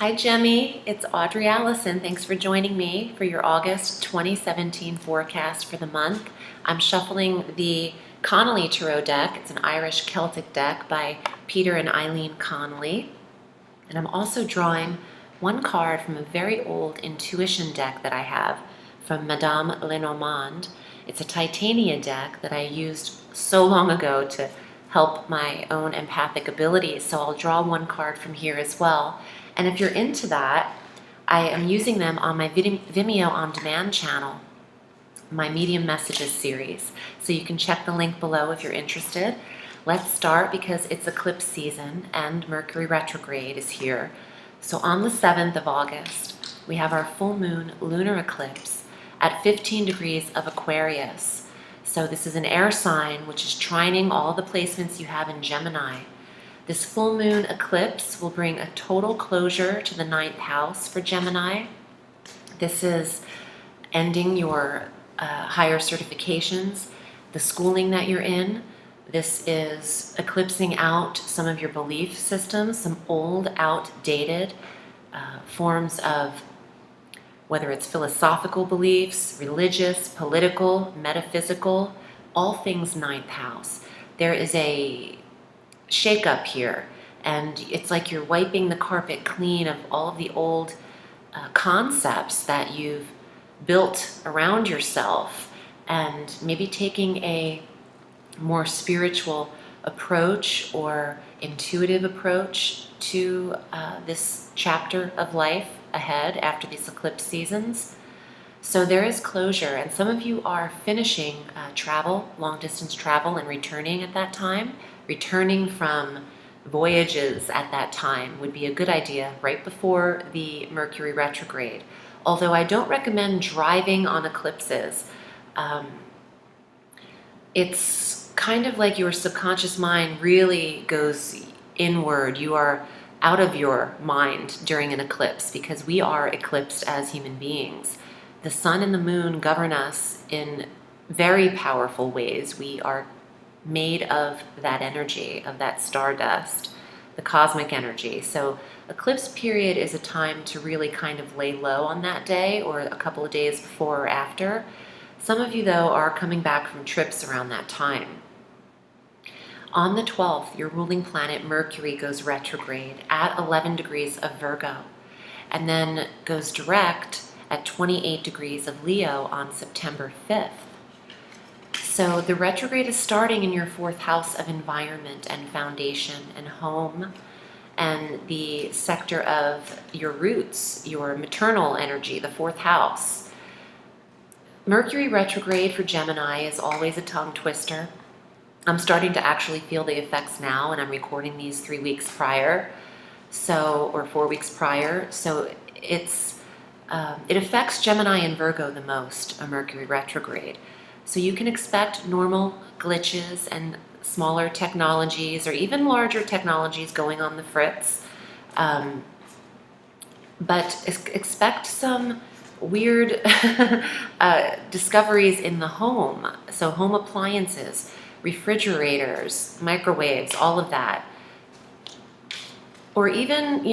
Hi Jemmy, it's Audrey Alison. Thanks for joining me for your August 2017 forecast for the month. I'm shuffling the Connolly Tarot deck. It's an Irish Celtic deck by Peter and Eileen Connolly. And I'm also drawing one card from a very old intuition deck that I have from Madame Lenormand. It's a Titania deck that I used so long ago to help my own empathic abilities. So I'll draw one card from here as well. And if you're into that, I am using them on my Vimeo on demand channel, my Medium Messages series. So you can check the link below if you're interested. Let's start because it's eclipse season and Mercury retrograde is here. So on the 7th of August, we have our full moon lunar eclipse at 15 degrees of Aquarius. So this is an air sign which is trining all the placements you have in Gemini. This full moon eclipse will bring a total closure to the 9th house for Gemini. This is ending your higher certifications, the schooling that you're in. This is eclipsing out some of your belief systems, some old, outdated forms of whether it's philosophical beliefs, religious, political, metaphysical, all things 9th house. There is a shake up here, and it's like you're wiping the carpet clean of all of the old concepts that you've built around yourself, and maybe taking a more spiritual approach or intuitive approach to this chapter of life ahead after these eclipse seasons. So there is closure, and some of you are finishing travel, long distance travel, and returning at that time. Returning from voyages at that time would be a good idea right before the Mercury retrograde. Although I don't recommend driving on eclipses. It's kind of like your subconscious mind really goes inward. You are out of your mind during an eclipse because we are eclipsed as human beings. The sun and the moon govern us in very powerful ways. We are made of that energy, of that stardust, the cosmic energy. So eclipse period is a time to really kind of lay low on that day or a couple of days before or after. Some of you, though, are coming back from trips around that time. On the 12th, your ruling planet Mercury goes retrograde at 11 degrees of Virgo, and then goes direct at 28 degrees of Leo on September 5th. So the retrograde is starting in your 4th house of environment and foundation and home, and the sector of your roots, your maternal energy, the 4th house. Mercury retrograde for Gemini is always a tongue twister. I'm starting to actually feel the effects now, and I'm recording these 3 weeks prior, or 4 weeks prior. So it affects Gemini and Virgo the most, a Mercury retrograde. So you can expect normal glitches and smaller technologies or even larger technologies going on the fritz. But expect some weird discoveries in the home. So home appliances, refrigerators, microwaves, all of that. Or even,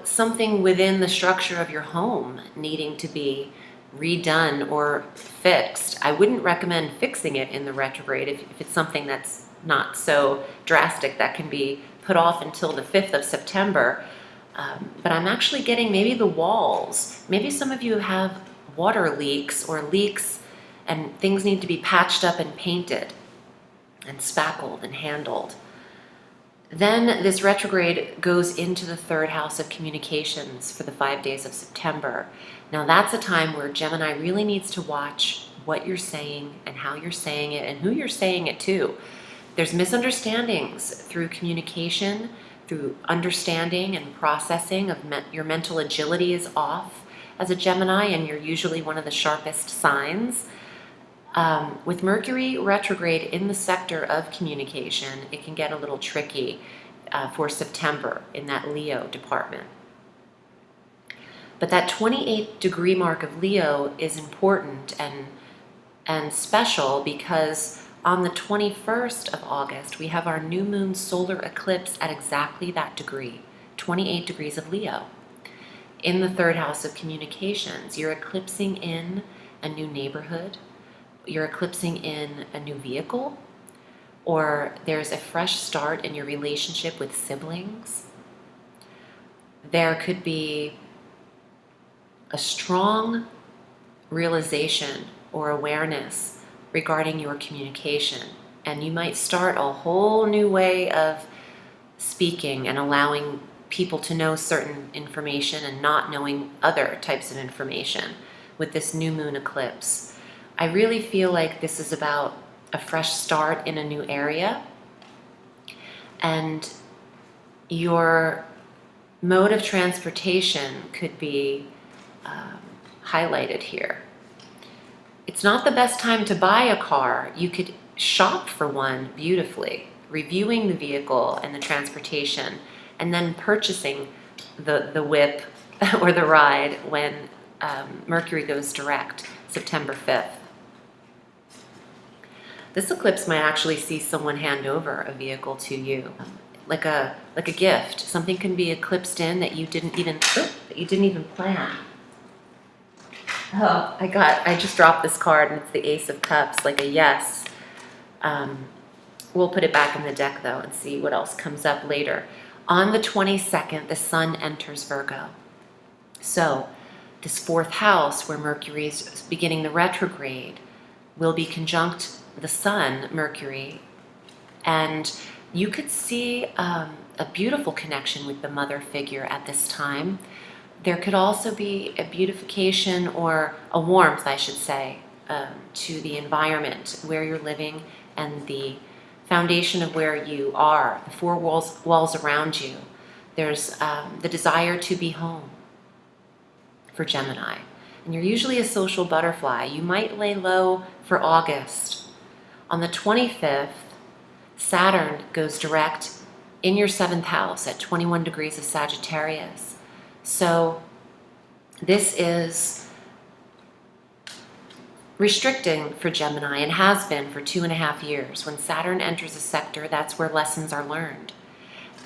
something within the structure of your home needing to be redone or fixed. I wouldn't recommend fixing it in the retrograde if it's something that's not so drastic that can be put off until the 5th of September. But I'm actually getting maybe the walls. Maybe some of you have water leaks or leaks and things need to be patched up and painted and spackled and handled. Then this retrograde goes into the 3rd house of communications for the 5 days of September. Now that's a time where Gemini really needs to watch what you're saying and how you're saying it and who you're saying it to. There's misunderstandings through communication, through understanding and processing of your mental agility is off as a Gemini, and you're usually one of the sharpest signs. With Mercury retrograde in the sector of communication, it can get a little tricky for September in that Leo department. But that 28 degree mark of Leo is important and special because on the 21st of August, we have our new moon solar eclipse at exactly that degree, 28 degrees of Leo. in the third house of communications. You're eclipsing in a new neighborhood, you're eclipsing in a new vehicle, or there's a fresh start in your relationship with siblings. There could be a strong realization or awareness regarding your communication, and you might start a whole new way of speaking and allowing people to know certain information and not knowing other types of information with this new moon eclipse. I really feel like this is about a fresh start in a new area, and your mode of transportation could be highlighted here. It's not the best time to buy a car. You could shop for one beautifully, reviewing the vehicle and the transportation, and then purchasing the whip or the ride when Mercury goes direct, September 5th. This eclipse might actually see someone hand over a vehicle to you, like a gift. Something can be eclipsed in that you didn't even plan. Oh, I just dropped this card, and it's the Ace of Cups, like a yes. We'll put it back in the deck though and see what else comes up later. On the 22nd, the Sun enters Virgo. So this fourth house where Mercury is beginning the retrograde will be conjunct the Sun, Mercury, and you could see a beautiful connection with the mother figure at this time. There could also be a beautification or a warmth, I should say, to the environment where you're living and the foundation of where you are, the four walls around you. There's the desire to be home for Gemini. And you're usually a social butterfly. You might lay low for August. On the 25th, Saturn goes direct in your 7th house at 21 degrees of Sagittarius. So this is restricting for Gemini and has been for 2.5 years. When Saturn enters a sector, that's where lessons are learned.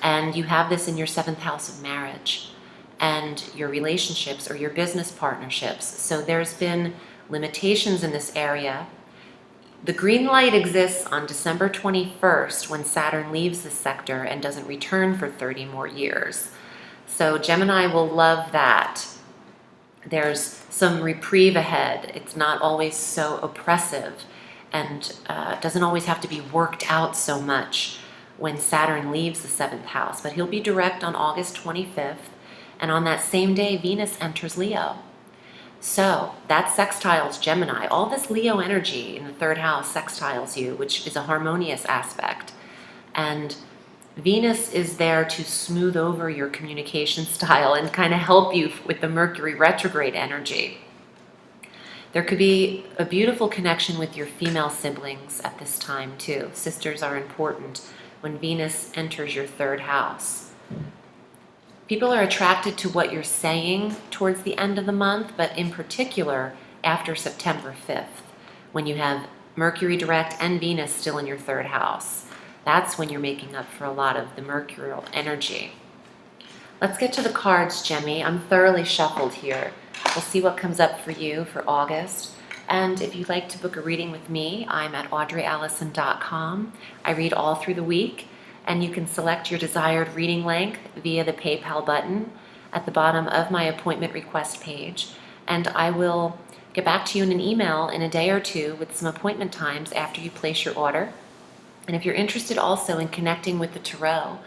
And you have this in your 7th house of marriage and your relationships or your business partnerships. So there's been limitations in this area. The green light exists on December 21st when Saturn leaves the sector and doesn't return for 30 more years. So Gemini will love that. There's some reprieve ahead. It's not always so oppressive and doesn't always have to be worked out so much when Saturn leaves the 7th house. But he'll be direct on August 25th, and on that same day, Venus enters Leo. So that sextiles Gemini. All this Leo energy in the 3rd house sextiles you, which is a harmonious aspect. And Venus is there to smooth over your communication style and kind of help you with the Mercury retrograde energy. There could be a beautiful connection with your female siblings at this time too. Sisters are important when Venus enters your 3rd house. People are attracted to what you're saying towards the end of the month, but in particular after September 5th, when you have Mercury direct and Venus still in your 3rd house. That's when you're making up for a lot of the mercurial energy. Let's get to the cards, Gemmy. I'm thoroughly shuffled here. We'll see what comes up for you for August. And if you'd like to book a reading with me, I'm at audreyalison.com. I read all through the week, and you can select your desired reading length via the PayPal button at the bottom of my appointment request page. And I will get back to you in an email in a day or two with some appointment times after you place your order. And if you're interested also in connecting with the Tarot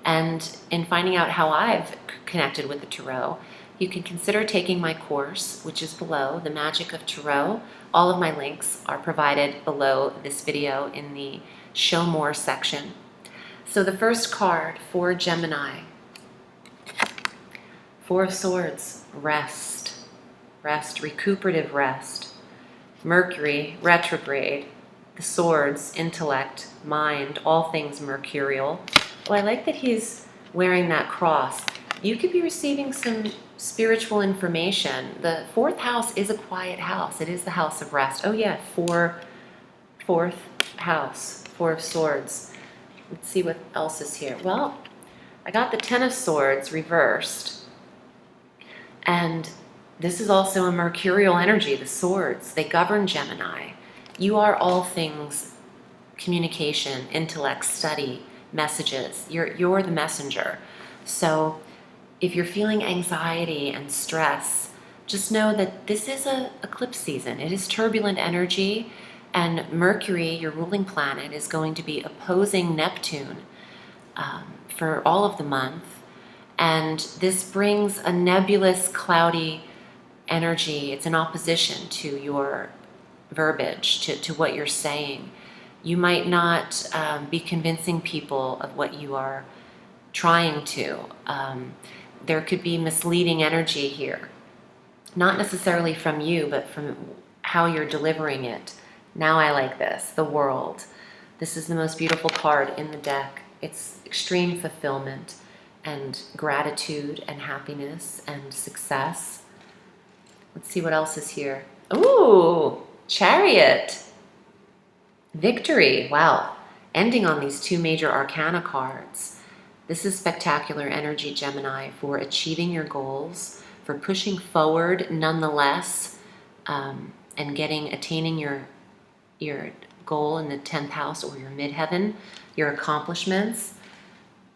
and in finding out how I've connected with the Tarot, you can consider taking my course, which is below, The Magic of Tarot. All of my links are provided below this video in the Show More section. So the first card for Gemini, 4 of Swords, rest, recuperative rest. Mercury, retrograde, the swords, intellect, mind, all things mercurial. Oh, I like that he's wearing that cross. You could be receiving some spiritual information. The 4th house is a quiet house. It is the house of rest. Oh yeah, 4th house, 4 of Swords. Let's see what else is here. Well, I got the 10 of Swords reversed. And this is also a mercurial energy, the swords. They govern Gemini. You are all things communication, intellect, study, messages. You're the messenger. So if you're feeling anxiety and stress, just know that this is a eclipse season. It is turbulent energy, and Mercury, your ruling planet, is going to be opposing Neptune for all of the month. And this brings a nebulous, cloudy energy. It's in opposition to your verbiage, to what you're saying. You might not be convincing people of what you are trying to. There could be misleading energy here. Not necessarily from you, but from how you're delivering it. Now I like this, the World. This is the most beautiful card in the deck. It's extreme fulfillment and gratitude and happiness and success. Let's see what else is here. Ooh, Chariot. Victory. Wow. Ending on these two major arcana cards. This is spectacular energy, Gemini, for achieving your goals, for pushing forward nonetheless, and attaining your goal in the 10th house or your midheaven, your accomplishments,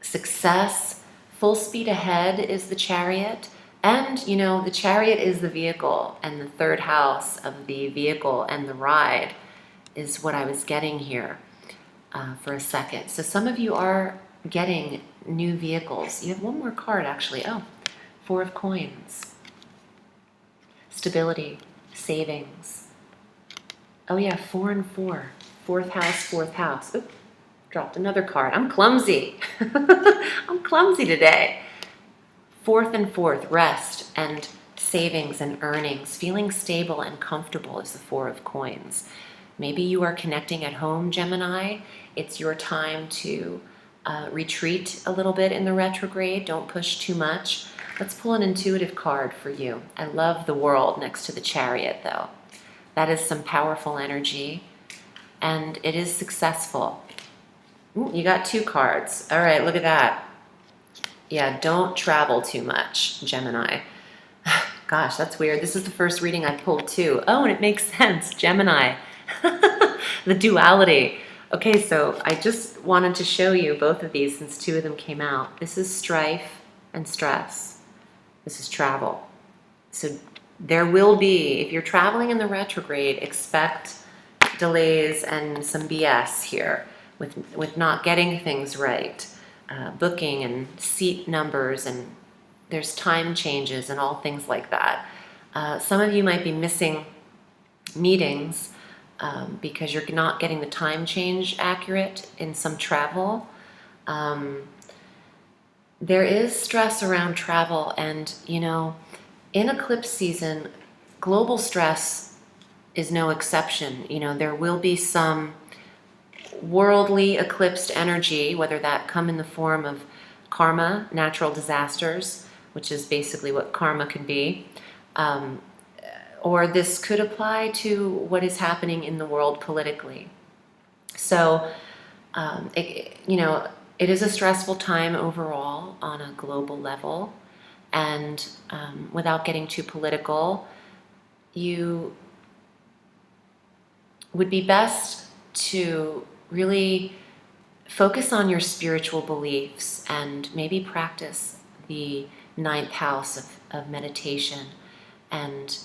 success. Full speed ahead is the Chariot. And, the Chariot is the vehicle, and the third house of the vehicle and the ride is what I was getting here for a second. So some of you are getting new vehicles. You have one more card, actually. Oh, Four of Coins. Stability, savings. Oh yeah, 4 and 4. Fourth house. Oop, dropped another card. I'm clumsy. I'm clumsy today. Fourth and fourth, rest and savings and earnings. Feeling stable and comfortable is the Four of Coins. Maybe you are connecting at home, Gemini. It's your time to retreat a little bit in the retrograde. Don't push too much. Let's pull an intuitive card for you. I love the World next to the Chariot, though. That is some powerful energy, and it is successful. Ooh, you got 2 cards. All right, look at that. Yeah, don't travel too much, Gemini. Gosh, that's weird. This is the first reading I pulled, too. Oh, and it makes sense, Gemini. The duality. Okay, so I just wanted to show you both of these since 2 of them came out. This is strife and stress. This is travel. So there will be, if you're traveling in the retrograde, expect delays and some BS here with not getting things right. Booking and seat numbers, and there's time changes and all things like that. Some of you might be missing meetings because you're not getting the time change accurate in some travel. There is stress around travel, and in eclipse season, global stress is no exception. There will be some worldly eclipsed energy, whether that come in the form of karma, natural disasters, which is basically what karma can be, or this could apply to what is happening in the world politically. So, it is a stressful time overall on a global level, and without getting too political, you would be best to really focus on your spiritual beliefs and maybe practice the 9th house of meditation and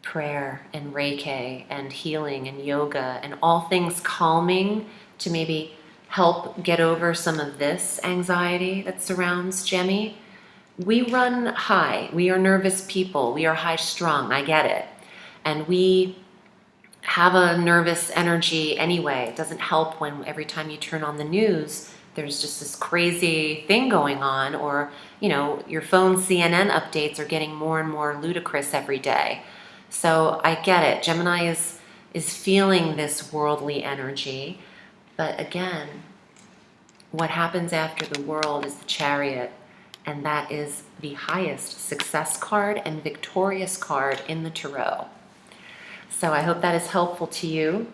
prayer and Reiki and healing and yoga and all things calming to maybe help get over some of this anxiety that surrounds Gemmy. We run high. We are nervous people. We are high strung. I get it. And we have a nervous energy anyway. It doesn't help when every time you turn on the news, there's just this crazy thing going on, or, your phone CNN updates are getting more and more ludicrous every day. So I get it. Gemini is feeling this worldly energy. But again, what happens after the World is the Chariot, and that is the highest success card and victorious card in the tarot. So I hope that is helpful to you,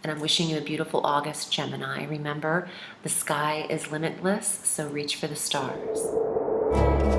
and I'm wishing you a beautiful August, Gemini. Remember, the sky is limitless, so reach for the stars.